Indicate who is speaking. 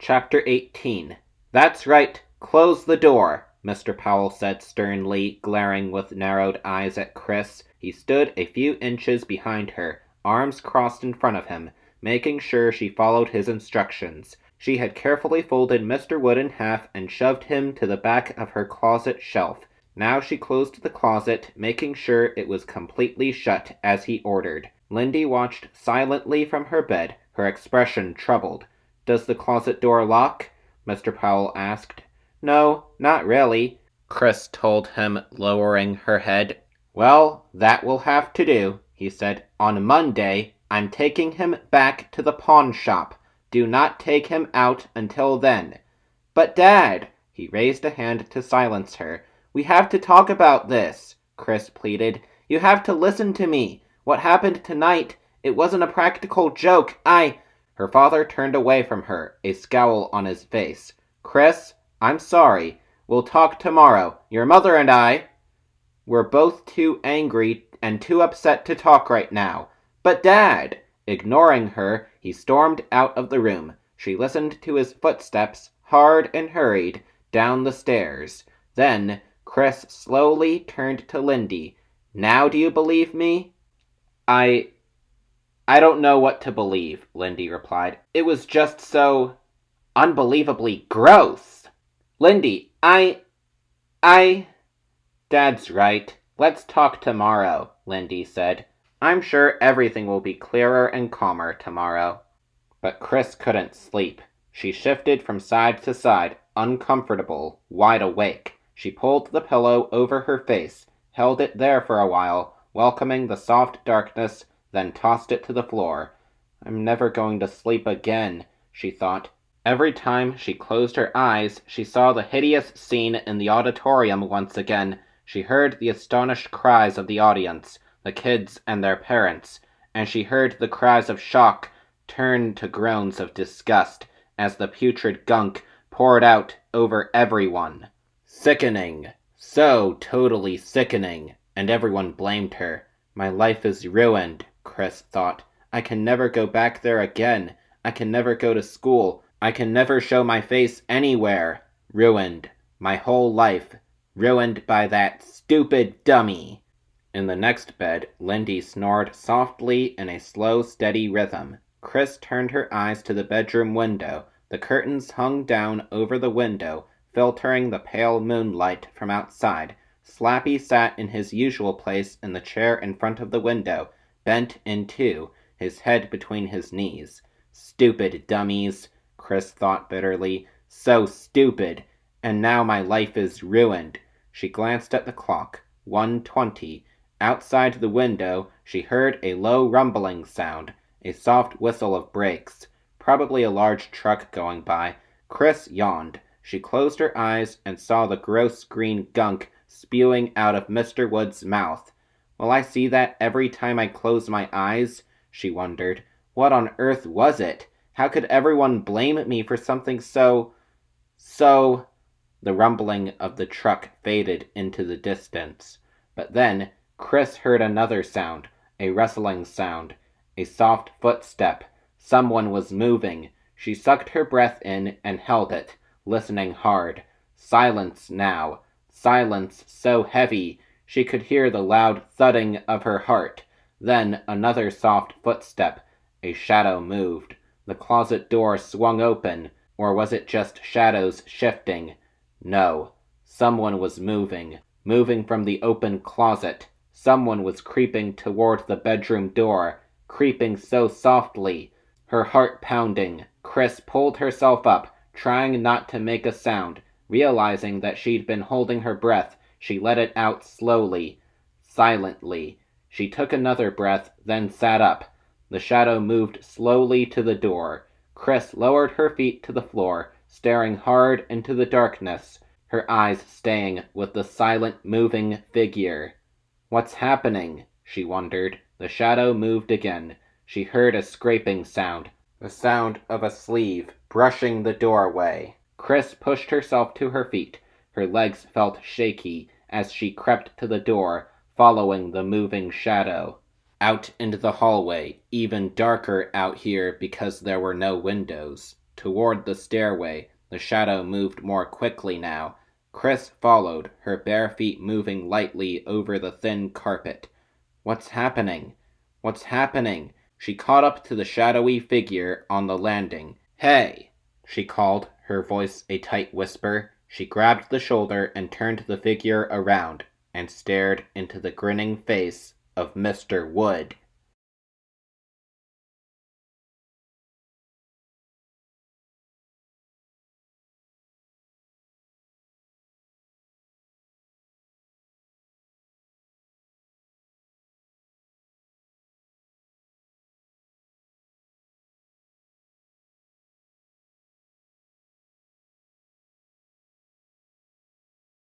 Speaker 1: Chapter 18. That's right. Close the door, Mr. Powell said sternly, glaring with narrowed eyes at Chris. He stood a few inches behind her, arms crossed in front of him, making sure she followed his instructions. She had carefully folded Mr. Wood in half and shoved him to the back of her closet shelf. Now she closed the closet, making sure it was completely shut as he ordered. Lindy watched silently from her bed, her expression troubled. "Does the closet door lock?" Mr. Powell asked. "No, not really," Chris told him, lowering her head. "Well, that will have to do," he said. "On Monday, I'm taking him back to the pawn shop. Do not take him out until then." "But, Dad," he raised a hand to silence her. "We have to talk about this," Chris pleaded. "You have to listen to me. What happened tonight, it wasn't a practical joke. Her father turned away from her, a scowl on his face. "Chris, I'm sorry. We'll talk tomorrow. Your mother and we're both too angry and too upset to talk right now." "But, Dad!" Ignoring her, he stormed out of the room. She listened to his footsteps, hard and hurried, down the stairs. Then Chris slowly turned to Lindy. "Now do you believe me?" I don't know what to believe," Lindy replied. "It was just so unbelievably gross." "Lindy, Dad's right. Let's talk tomorrow," Lindy said. "I'm sure everything will be clearer and calmer tomorrow." But Chris couldn't sleep. She shifted from side to side, uncomfortable, wide awake. She pulled the pillow over her face, held it there for a while, welcoming the soft darkness, then tossed it to the floor. "I'm never going to sleep again," she thought. Every time she closed her eyes, she saw the hideous scene in the auditorium once again. She heard the astonished cries of the audience, the kids and their parents, and she heard the cries of shock turn to groans of disgust as the putrid gunk poured out over everyone. Sickening. So totally sickening, and everyone blamed her. "My life is ruined," Chris thought. "I can never go back there again. I can never go to school. I can never show my face anywhere. Ruined. My whole life. Ruined by that stupid dummy." In the next bed, Lindy snored softly in a slow, steady rhythm. Chris turned her eyes to the bedroom window. The curtains hung down over the window, filtering the pale moonlight from outside. Slappy sat in his usual place in the chair in front of the window, bent in two, his head between his knees. "Stupid dummies," Chris thought bitterly. "So stupid. And now my life is ruined." She glanced at the clock. 1:20. Outside the window, she heard a low rumbling sound, a soft whistle of brakes. Probably a large truck going by. Chris yawned. She closed her eyes and saw the gross green gunk spewing out of Mr. Wood's mouth. "Will I see that every time I close my eyes?" she wondered. What on earth was it? How could everyone blame me for something so... The rumbling of the truck faded into the distance. But then Chris heard another sound, a rustling sound, a soft footstep. Someone was moving. She sucked her breath in and held it, listening hard. Silence now. Silence so heavy she could hear the loud thudding of her heart. Then another soft footstep. A shadow moved. The closet door swung open, or was it just shadows shifting? No. Someone was moving from the open closet. Someone was creeping toward the bedroom door, creeping so softly. Her heart pounding, Chris pulled herself up, trying not to make a sound. Realizing that she'd been holding her breath, she let it out slowly, silently. She took another breath, then sat up. The shadow moved slowly to the door. Chris lowered her feet to the floor, staring hard into the darkness, her eyes staying with the silent moving figure. "What's happening?" she wondered. The shadow moved again. She heard a scraping sound, the sound of a sleeve brushing the doorway. Chris pushed herself to her feet. Her legs felt shaky as she crept to the door, following the moving shadow. Out into the hallway, even darker out here because there were no windows. toward the stairway. The shadow moved more quickly now. Chris followed, her bare feet moving lightly over the thin carpet. What's happening? What's happening? She caught up to the shadowy figure on the landing. Hey! She called, her voice a tight whisper. She grabbed the shoulder and turned the figure around, and stared into the grinning face of Mr. Wood.